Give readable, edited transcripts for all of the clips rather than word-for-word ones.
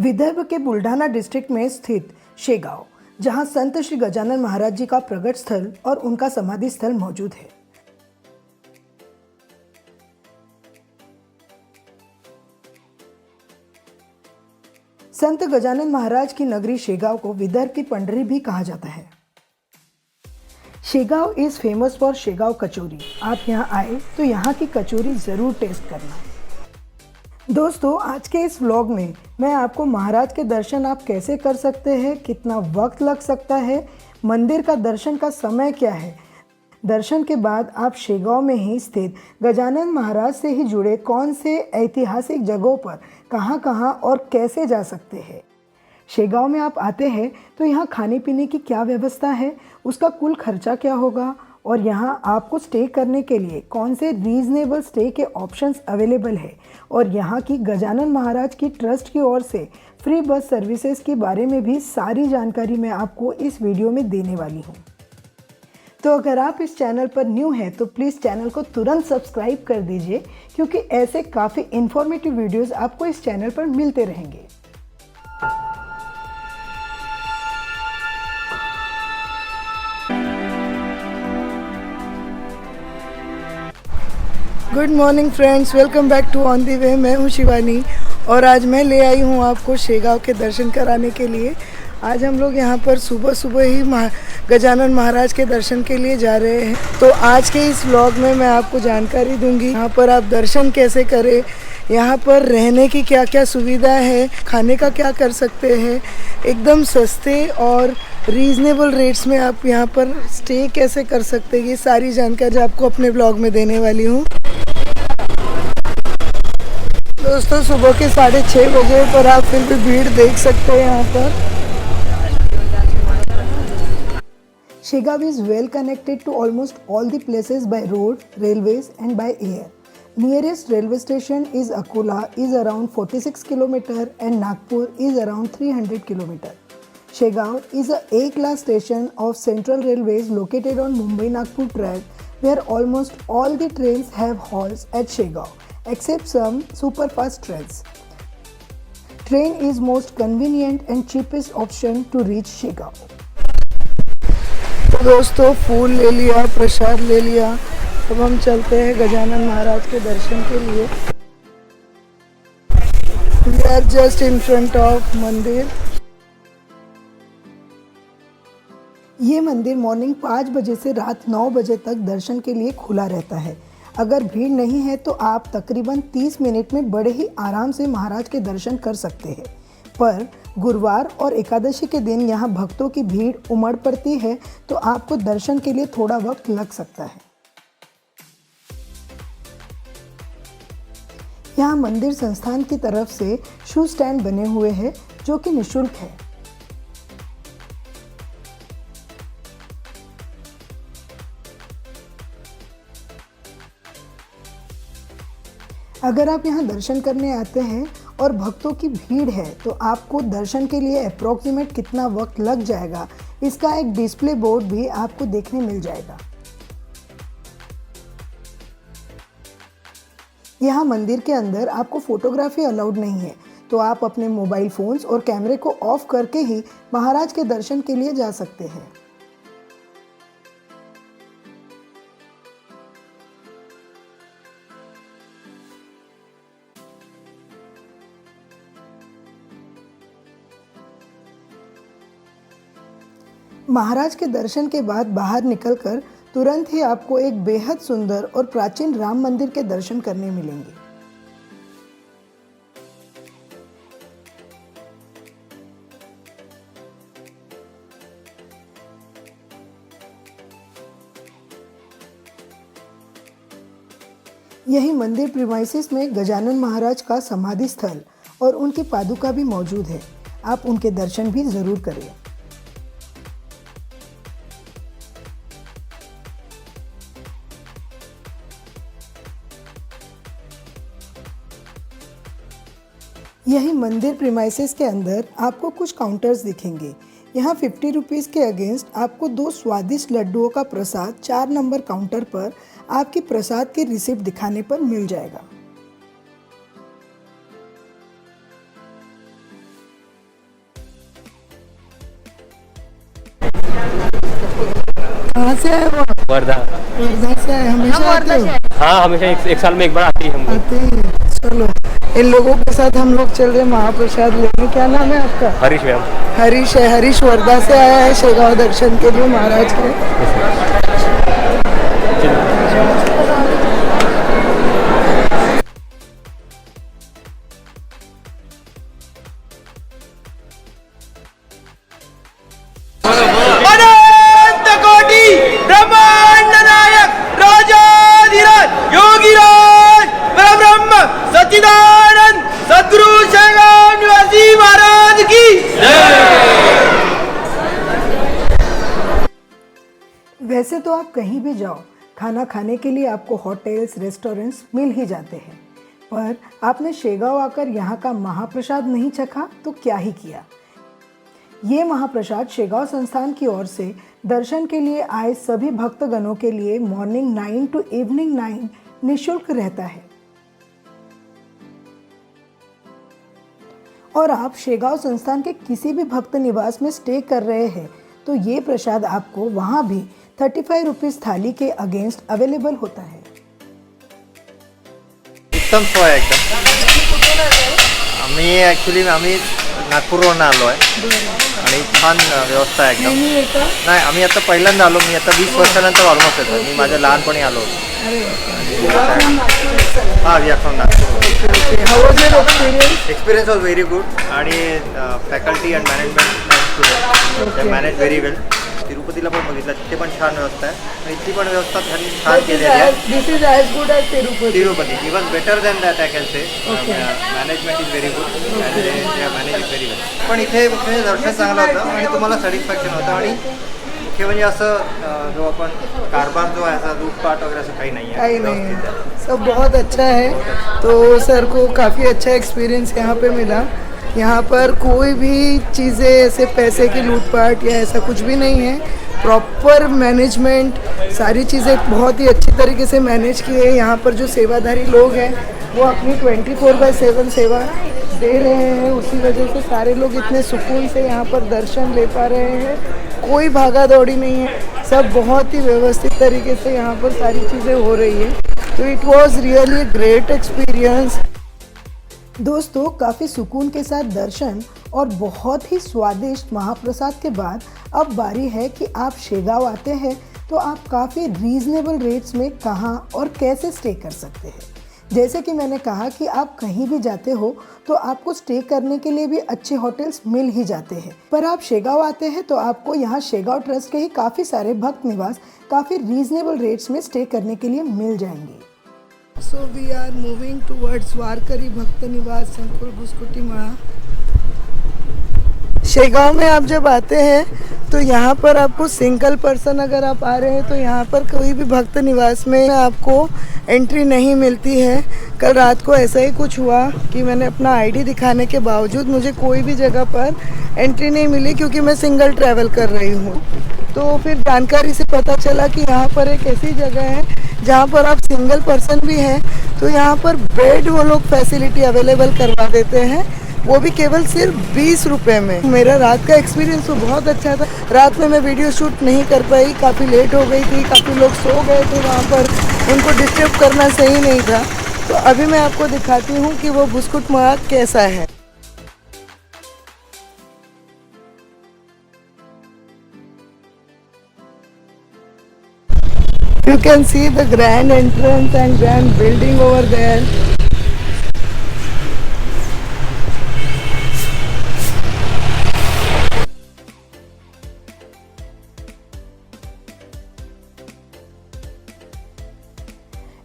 विदर्भ के बुल्ढाना डिस्ट्रिक्ट में स्थित शेगांव, जहां संत श्री गजानन महाराज जी का प्रगट स्थल और उनका समाधि स्थल मौजूद है। संत गजानन महाराज की नगरी शेगांव को विदर्भ की पंडरी भी कहा जाता है। Shegaon is famous for Shegaon kachori. आप यहाँ आए तो यहाँ की कचौरी जरूर टेस्ट करना। दोस्तों, आज के इस व्लॉग में मैं आपको महाराज के दर्शन आप कैसे कर सकते हैं, कितना वक्त लग सकता है, मंदिर का दर्शन का समय क्या है, दर्शन के बाद आप शेगांव में ही स्थित गजानन महाराज से ही जुड़े कौन से ऐतिहासिक जगहों पर कहाँ और कैसे जा सकते हैं। शेगांव में आप आते हैं तो यहाँ खाने पीने की क्या व्यवस्था है, उसका कुल खर्चा क्या होगा और यहाँ आपको स्टे करने के लिए कौन से रीज़नेबल स्टे के ऑप्शंस अवेलेबल है और यहाँ की गजानन महाराज की ट्रस्ट की ओर से फ्री बस सर्विसेज के बारे में भी सारी जानकारी मैं आपको इस वीडियो में देने वाली हूँ। तो अगर आप इस चैनल पर न्यू हैं तो प्लीज़ चैनल को तुरंत सब्सक्राइब कर दीजिए, क्योंकि ऐसे काफ़ी इन्फॉर्मेटिव वीडियोज़ आपको इस चैनल पर मिलते रहेंगे। Good morning friends, welcome back to on the way. मैं हूँ शिवानी और आज मैं ले आई हूँ आपको शेगांव के दर्शन कराने के लिए। आज हम लोग यहाँ पर सुबह ही गजानन महाराज के दर्शन के लिए जा रहे हैं। तो आज के इस व्लॉग में मैं आपको जानकारी दूंगी यहाँ पर आप दर्शन कैसे करें, यहाँ पर रहने की क्या क्या सुविधा है, खाने का क्या कर सकते हैं, एकदम सस्ते और रीज़नेबल रेट्स में आप यहाँ पर स्टे कैसे कर सकते हैं, ये सारी जानकारी आपको अपने व्लॉग में देने वाली हूँ। दोस्तों, सुबह के 6:30 बजे पर आप फिर भी भीड़ देख सकते हैं यहाँ पर। Shegaon is well connected to almost all the places by road, railways and by air. Nearest railway station is Akola, is around 46 km and Nagpur is around 300 km. Shegaon is a A-class station of Central Railways located on Mumbai-Nagpur track, where almost all the trains have halts at Shegaon, except some super-fast trains. Train is most convenient and cheapest option to reach Shegaon. तो दोस्तों, फूल ले लिया, प्रसाद ले लिया, अब हम चलते हैं गजानन महाराज के दर्शन के लिए। We are just in front of मंदिर। ये मंदिर मॉर्निंग 5 बजे से रात 9 बजे तक दर्शन के लिए खुला रहता है। अगर भीड़ नहीं है तो आप तकरीबन 30 मिनट में बड़े ही आराम से महाराज के दर्शन कर सकते हैं। पर गुरुवार और एकादशी के दिन यहाँ भक्तों की भीड़ उमड़ पड़ती है, तो आपको दर्शन के लिए थोड़ा वक्त लग सकता है। यहाँ मंदिर संस्थान की तरफ से शू स्टैंड बने हुए हैं जो कि निःशुल्क है। अगर आप यहाँ दर्शन करने आते हैं और भक्तों की भीड़ है तो आपको दर्शन के लिए अप्रॉक्सीमेट कितना वक्त लग जाएगा, इसका एक डिस्प्ले बोर्ड भी आपको देखने मिल जाएगा। यहाँ मंदिर के अंदर आपको फोटोग्राफी अलाउड नहीं है, तो आप अपने मोबाइल फोन्स और कैमरे को ऑफ करके ही महाराज के दर्शन के लिए जा सकते हैं। महाराज के दर्शन के बाद बाहर निकलकर तुरंत ही आपको एक बेहद सुंदर और प्राचीन राम मंदिर के दर्शन करने मिलेंगे। यही मंदिर प्रीमाइसेस में गजानन महाराज का समाधि स्थल और उनकी पादुका भी मौजूद है। आप उनके दर्शन भी जरूर करें। यही मंदिर प्रीमाइसेस के अंदर आपको कुछ काउंटर्स दिखेंगे। यहाँ 50 रुपीज़ के अगेंस्ट आपको 2 स्वादिष्ट लड्डुओं का प्रसाद 4 नंबर काउंटर पर आपकी प्रसाद की रिसिप्ट दिखाने पर मिल जाएगा। कहाँ से आए हो? वर्धा। वर्धा से आए, हमेशा आते हो? हाँ, हमेशा एक साल में एक बार आती है हम लोग। आते हैं। चलो, इन लोगों के साथ हम लोग चल रहे महाप्रसाद लेने। क्या नाम है आपका? हरीश मैम। हरीश है। हरीश वर्धा से आया है शेगांव दर्शन के लिए महाराज के। अनंत कोटि ब्रह्मांड नायक राजाधिराज योगीराज परब्रह्म सच्चिदानंद सद्गुरु शेगांव निवासी महाराज की वैसे तो आप कहीं भी जाओ, खाना खाने के लिए आपको होटल्स रेस्टोरेंट्स मिल ही जाते हैं, पर आपने शेगांव आकर यहाँ का महाप्रसाद नहीं चखा तो क्या ही किया। ये महाप्रसाद शेगांव संस्थान की ओर से दर्शन के लिए आए सभी भक्तगणों के लिए मॉर्निंग 9 to इवनिंग 9 निःशुल्क रहता है। और आप शेगांव संस्थान के किसी भी भक्त निवास में स्टे कर रहे हैं तो ये प्रसाद आपको वहाँ भी 35 रुपीज़ थाली के अगेंस्ट अवेलेबल होता है। उत्तम सोय एकदम। आम्ही नागपूरवरून आलो आहे आणि छान व्यवस्था आहे एकदम। नाही, आम्ही आता पहिल्यांदा आलो। मी आता 20 वर्षानंतर ऑलमोस्ट येतो। मी माझ्या लहानपणी आलो होतो। हां, we are from Nagpur. Experience was very good आणि faculty and management manage very well. तिरुपतीला पण बघितलं, तिथे पण छान व्यवस्था आहे आणि इथली पण व्यवस्था त्यांनी छान केलेली आहे। This is as good as Tirupati even better than that I can say. Management is very good and they are managing very well. पण इथे मुख्य दर्शन चांगलं होतं आणि तुम्हाला सॅटिस्फॅक्शन होतं आणि मुख्य म्हणजे असं जो आपण कारभार जो आहे असा लूटपाट वगैरे असं काही नाही काही आहे। नहीं है, सब बहुत अच्छा है। तो सर को काफ़ी अच्छा एक्सपीरियंस यहाँ पे मिला। यहाँ पर कोई भी चीज़ें ऐसे पैसे की लूटपाट या ऐसा कुछ भी नहीं है। प्रॉपर मैनेजमेंट, सारी चीज़ें बहुत ही अच्छी तरीके से मैनेज की है। यहाँ पर जो सेवाधारी लोग हैं वो अपनी 24/7 सेवा दे रहे हैं, उसी वजह से सारे लोग इतने सुकून से यहाँ पर दर्शन ले पा रहे हैं। कोई भागा दौड़ी नहीं है, सब बहुत ही व्यवस्थित तरीके से यहाँ पर सारी चीज़ें हो रही है। तो it was really great experience. दोस्तों, काफ़ी सुकून के साथ दर्शन और बहुत ही स्वादिष्ट महाप्रसाद के बाद अब बारी है कि आप शेगांव आते हैं तो आप काफ़ी रीज़नेबल रेट्स में कहाँ और कैसे स्टे कर सकते हैं। जैसे कि मैंने कहा कि आप कहीं भी जाते हो तो आपको स्टे करने के लिए भी अच्छे होटल्स मिल ही जाते हैं, पर आप शेगांव आते हैं तो आपको यहाँ शेगांव ट्रस्ट के ही काफ़ी सारे भक्त निवास काफ़ी रीज़नेबल रेट्स में स्टे करने के लिए मिल जाएंगे। So we are moving towards वारकरी भक्त निवास संकुल भुसकुटी मड़ा। शेगांव में आप जब आते हैं तो यहाँ पर आपको सिंगल पर्सन अगर आप आ रहे हैं तो यहाँ पर कोई भी भक्त निवास में आपको एंट्री नहीं मिलती है। कल रात को ऐसा ही कुछ हुआ कि मैंने अपना आईडी दिखाने के बावजूद मुझे कोई भी जगह पर एंट्री नहीं मिली क्योंकि मैं सिंगल ट्रैवल कर रही हूँ। तो फिर जानकारी से पता चला कि यहाँ पर एक ऐसी जगह है जहाँ पर आप सिंगल पर्सन भी हैं तो यहाँ पर बेड वो लोग फैसिलिटी अवेलेबल करवा देते हैं, वो भी केवल सिर्फ 20 रुपये में। मेरा रात का एक्सपीरियंस तो बहुत अच्छा था। रात में मैं वीडियो शूट नहीं कर पाई, काफ़ी लेट हो गई थी, काफ़ी लोग सो गए थे वहाँ पर, उनको डिस्टर्ब करना सही नहीं था। तो अभी मैं आपको दिखाती हूँ कि वो भुसकुट मड़ा कैसा है। You can see the grand entrance and grand building over there.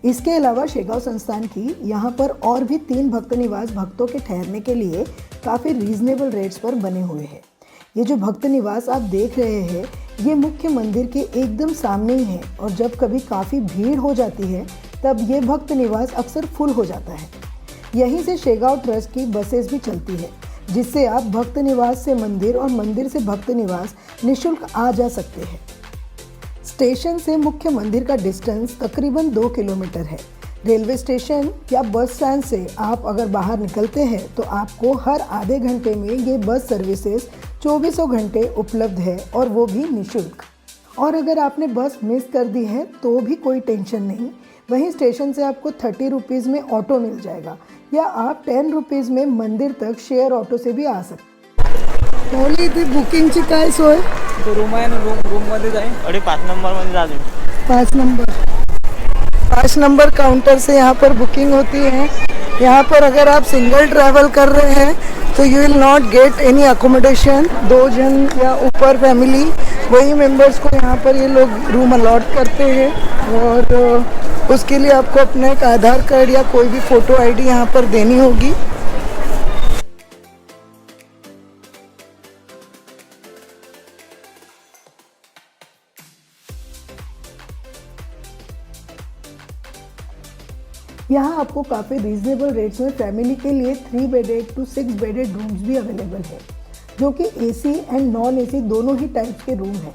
इसके अलावा शेगांव संस्थान की यहाँ पर और भी 3 भक्त निवास भक्तों के ठहरने के लिए काफ़ी रीजनेबल रेट्स पर बने हुए हैं। ये जो भक्त निवास आप देख रहे हैं ये मुख्य मंदिर के एकदम सामने ही है और जब कभी काफ़ी भीड़ हो जाती है तब ये भक्त निवास अक्सर फुल हो जाता है। यहीं से शेगांव ट्रस्ट की बसेस भी चलती है जिससे आप भक्त निवास से मंदिर और मंदिर से भक्त निवास निःशुल्क आ जा सकते हैं। स्टेशन से मुख्य मंदिर का डिस्टेंस तकरीबन 2 किलोमीटर है। रेलवे स्टेशन या बस स्टैंड से आप अगर बाहर निकलते हैं तो आपको हर आधे घंटे में ये बस सर्विसेज 24 घंटे उपलब्ध है और वो भी निःशुल्क। और अगर आपने बस मिस कर दी है तो भी कोई टेंशन नहीं, वहीं स्टेशन से आपको 30 रुपीज़ में ऑटो मिल जाएगा या आप 10 रुपीज़ में मंदिर तक शेअर ऑटो से भी आ सकते। ओली इथे बुकिंगची काय सोय? तो रूम आहे ना, रूममध्ये जाईन आणि 5 नंबरमध्ये जाईन। 5 नंबर काउंटर से यहाँ पर बुकिंग होती है। यहाँ पर अगर आप सिंगल ट्रैवल कर रहे हैं तो you will not get any accommodation. 2 जन या ऊपर फैमिली वही मेंबर्स को यहाँ पर ये लोग रूम अलॉट करते हैं और उसके लिए आपको अपना एक आधार कार्ड या कोई भी फ़ोटो आईडी यहाँ पर देनी होगी। यहाँ आपको काफ़ी रीजनेबल रेट्स में फैमिली के लिए 3 बेडेड टू 6 बेडेड रूम्स भी अवेलेबल है, जो कि एसी एंड नॉन एसी दोनों ही टाइप्स के रूम हैं।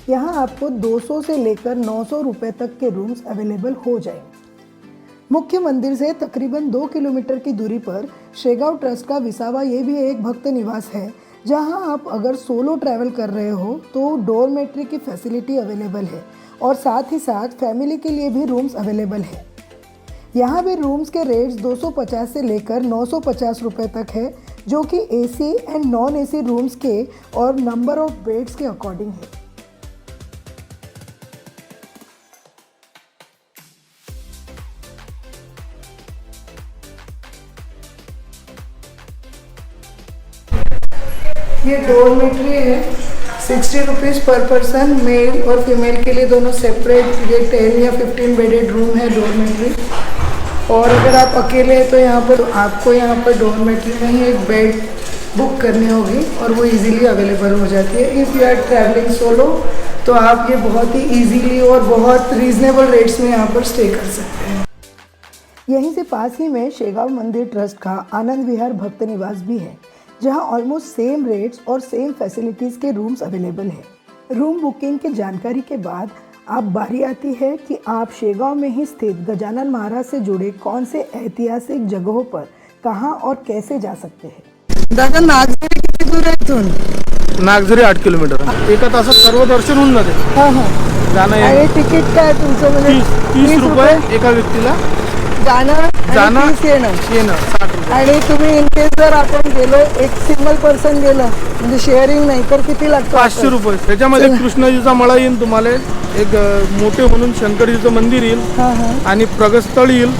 यहाँ आपको 200 से लेकर 900 रुपये तक के रूम्स अवेलेबल हो जाएंगे। मुख्य मंदिर से तकरीबन 2 किलोमीटर की दूरी पर शेगांव ट्रस्ट का विसावा ये भी एक भक्त निवास है, जहाँ आप अगर सोलो ट्रैवल कर रहे हो तो डोरमेट्री की फैसिलिटी अवेलेबल है और साथ ही साथ फैमिली के लिए भी रूम्स अवेलेबल है। यहाँ भी रूम्स के रेट्स 250 से लेकर 950 रुपये तक है, जो कि AC and non AC rooms के और नंबर ऑफ बेड्स के अकॉर्डिंग है। ये डोरमेट्री है, 60 रुपीज़ पर पर्सन, मेल और फीमेल के लिए दोनों सेपरेट। ये 10 या 15 बेडेड रूम है डोरमेट्री। और अगर आप अकेले हैं तो यहाँ पर आपको यहाँ पर डोरमेट्री में ही एक बेड बुक करनी होगी और वो इजीली अवेलेबल हो जाती है। If you are travelling solo तो आप ये बहुत ही इजीली और बहुत रीज़नेबल रेट्स में यहाँ पर स्टे कर सकते हैं। यहीं से पास ही में शेगांव मंदिर ट्रस्ट का आनंद विहार भक्त निवास भी है, जहाँ ऑलमोस्ट सेम रेट्स और सेम फैसिलिटीज़ के रूम्स अवेलेबल है। रूम बुकिंग की जानकारी के बाद अब बारी आती है कि आप शेगांव में ही स्थित गजानन महाराज से जुड़े कौन से ऐतिहासिक जगहों पर कहां और कैसे जा सकते हैं। दादा, नागझरी किती दूर आहे इथून? नागझरी 8 किलोमीटर आहे। एका तासात सर्व दर्शन होऊन जाते। हां हां। जाणं आणि तिकीट काय तुमचं? म्हणजे 30 रुपये एका व्यक्तीला जाणं 30 येणं 60 रुपये। आणि तुम्ही इन केस जर आपण गेलो एक सिंगल पर्सन गेलं म्हणजे शेअरिंग नाही तर किती लागतं? 500 रुपये। त्याच्यामध्ये कृष्णाजीचा मळा येईल, तुम्हाला एक मोठे म्हणून शंकरजीचं मंदिर येईल आणि प्रगतस्थळ येईल,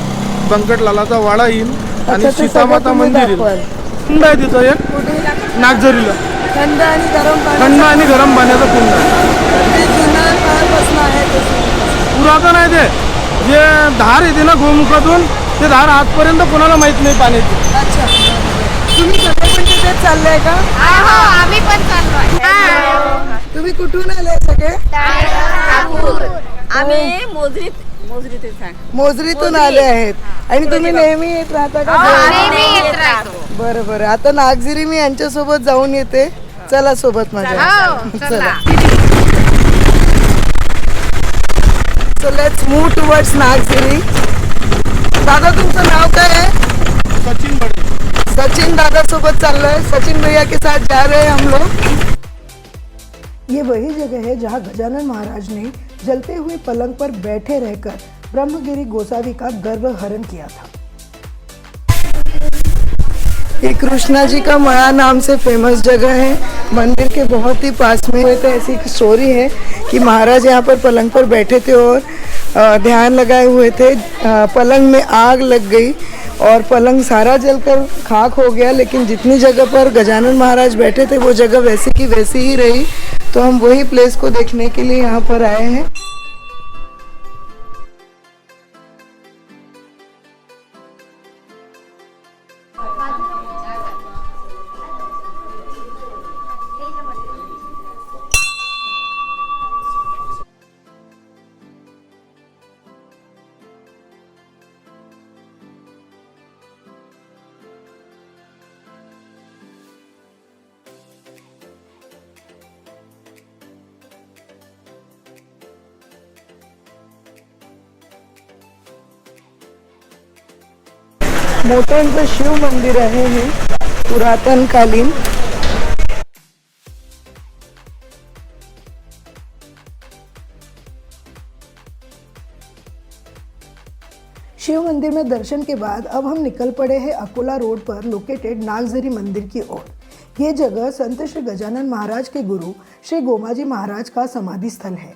बंकटलालाचा वाडा येईल आणि सीतामाता मंदिर येईल। कुंड आहे तिथं एक नागझरीला, थंड आणि गरम पाण्याचा कुंड आहे। पुरातन आहे ते, जे धार येते ना गोमुखातून, ते धार आजपर्यंत कोणाला माहित नाही पाण्याची। अच्छा, तुम्ही सगळे पण तिथे चाललाय का? आम्ही पण चाललोय। तुम्ही कुठून आले सगळे? आम्ही मोजरीतून आले आहेत। आणि तुम्ही नेहमी येत राहता का? नेहमी येत राहतो। बरं बरं, आता नागझरी मी यांच्यासोबत जाऊन येते, चला सोबत माझ्या। चला, so let's move towards Nagzari. दादा, तुमचं नाव काय है? सचिन बड़े। सचिन दादा सोबत चल रहे हैं, सचिन भैया के साथ जा रहे हैं हम लोग। ये वही जगह है जहाँ गजानन महाराज ने जलते हुए पलंग पर बैठे रहकर ब्रह्मगिरी गोसावी का गर्व हरण किया था। ये कृष्णा जी का मड़ा नाम से फेमस जगह है, मंदिर के बहुत ही पास में। तो ऐसी एक स्टोरी है कि महाराज यहाँ पर पलंग पर बैठे थे और ध्यान लगाए हुए थे। पलंग में आग लग गई और पलंग सारा जलकर खाक हो गया, लेकिन जितनी जगह पर गजानन महाराज बैठे थे वो जगह वैसी की वैसी ही रही। तो हम वही प्लेस को देखने के लिए यहाँ पर आए हैं। मोठ्यांचं शिव मंदिर आहे हे पुरातन कालीन। शिव मंदिर में दर्शन के बाद अब हम निकल पड़े हैं अकोला रोड पर लोकेटेड नागझरी मंदिर की ओर। ये जगह संत श्री गजानन महाराज के गुरु श्री गोमाजी महाराज का समाधि स्थल है।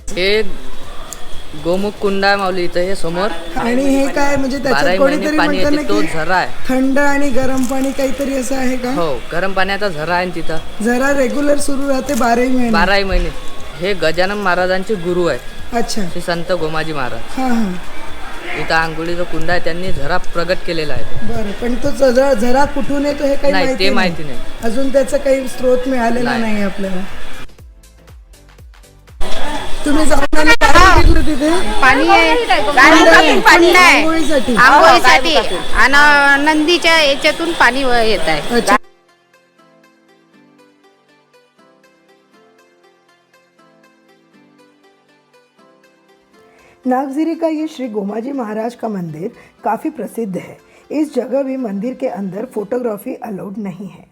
हे गोमुख कुंड आहे माऊली इथं हे समोर. आणि हे काय म्हणजे त्याच्यात 12 कोणीतरी महिने पाणी म्हणतं येते ना तो की झरा आहे. थंड आणि गरम पाणी काहीतरी असं आहे का? हो गरम पाण्याचा झरा आहे तिथं. जरा रेग्युलर सुरू राहते 12 महिने. 12 महिने. हे गजानन महाराजांचे गुरु आहेत. अच्छा. श्री संत गोमाजी महाराज. हां हां. इथं आंघोळीचा कुंड आहे त्यांनी झरा प्रगट केलेला आहे. बरं पण तो झरा कुठून येतो हे काही नाही ते माहिती नाही. अजून त्याचा काही स्रोत मिळालेला नाही आपल्याला. तुम्ही जाऊन आले काय बघितलं तिथे? पाणी आहे आंघोळीसाठी आंघोळीसाठी आणि नंदीच्या याच्यातून पाणी येत आहे. अच्छा. नागझरी का ये श्री गोमाजी महाराज का मंदिर काफ़ी प्रसिद्ध है। इस जगह भी मंदिर के अंदर फोटोग्राफी अलाउड नहीं है।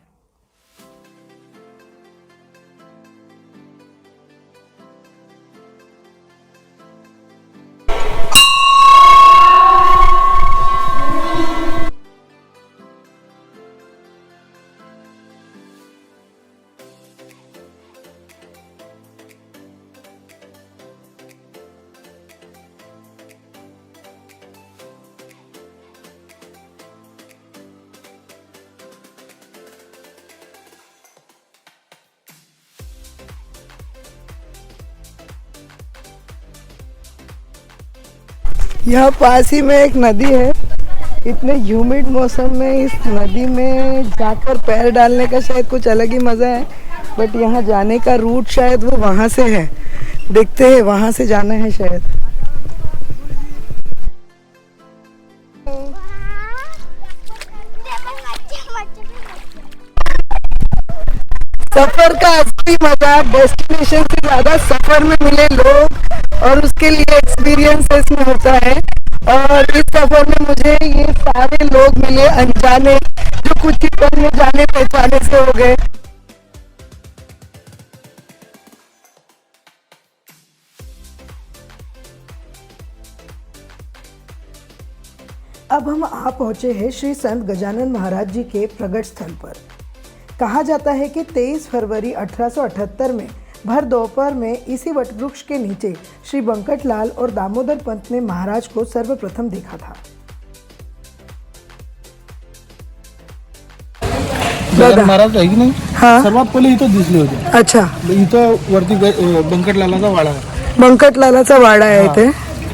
यहाँ पास ही में एक नदी है। इतने ह्यूमिड मौसम में इस नदी में जाकर पैर डालने का शायद कुछ अलग ही मज़ा है, बट यहाँ जाने का रूट शायद वो वहाँ से है। देखते हैं, वहाँ से जाना है शायद। सफर का असली मजा डेस्टिनेशन से ज्यादा सफर में मिले लोग और उसके लिए एक्सपीरियंस इसमें होता है। और इस सफर में मुझे ये सारे लोग मिले अनजाने, जो कुछ ही पल में जाने पहचाने से हो गए। अब हम आ पहुंचे हैं श्री संत गजानन महाराज जी के प्रगट स्थल पर। कहा जाता है कि 23 फरवरी 1878 में भर दोपहर में इसी वटवृक्ष के नीचे श्री बंकटलाल और दामोदर पंत ने महाराज को सर्वप्रथम देखा था। गजानन महाराज आहे की नाही, हाँ। सर्वात पहिले इथं दिसले होते. अच्छा. इथं वरती बंकटलालाचा वाडा आहे. बंकटलालाचा वाडा आहे इथे.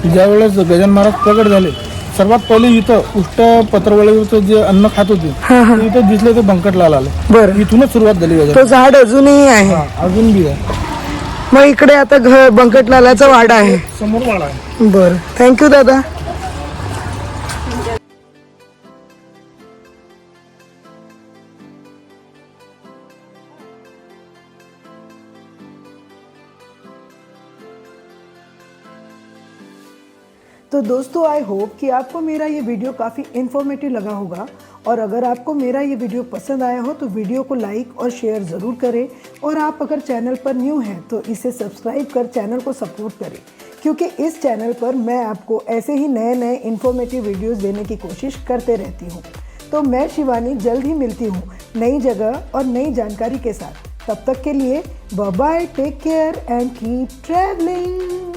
ज्यावेळेस गजानन महाराज प्रगट झाले, सर्वात पहिले इथं उष्ट पत्रवळीवरचं जे अन्न खात होते ते इथं दिसले, ते बंकटलाल आले. बरं. इथूनच सुरुवात झाली गजानन. तो झाड अजूनही आहे. अजून बी आहे. मग इकडे आता घर बंकटलालाचा वाडा आहे. समोर वाडा आहे. बरं, थँक्यू दादा. तो दोस्तों, आई होप कि आपको मेरा ये वीडियो काफ़ी इन्फॉर्मेटिव लगा होगा। और अगर आपको मेरा ये वीडियो पसंद आया हो तो वीडियो को लाइक और शेयर ज़रूर करें। और आप अगर चैनल पर न्यू हैं तो इसे सब्सक्राइब कर चैनल को सपोर्ट करें, क्योंकि इस चैनल पर मैं आपको ऐसे ही नए नए इन्फॉर्मेटिव वीडियोस देने की कोशिश करते रहती हूँ। तो मैं शिवानी जल्द ही मिलती हूँ नई जगह और नई जानकारी के साथ। तब तक के लिए bye bye, take care and keep travelling.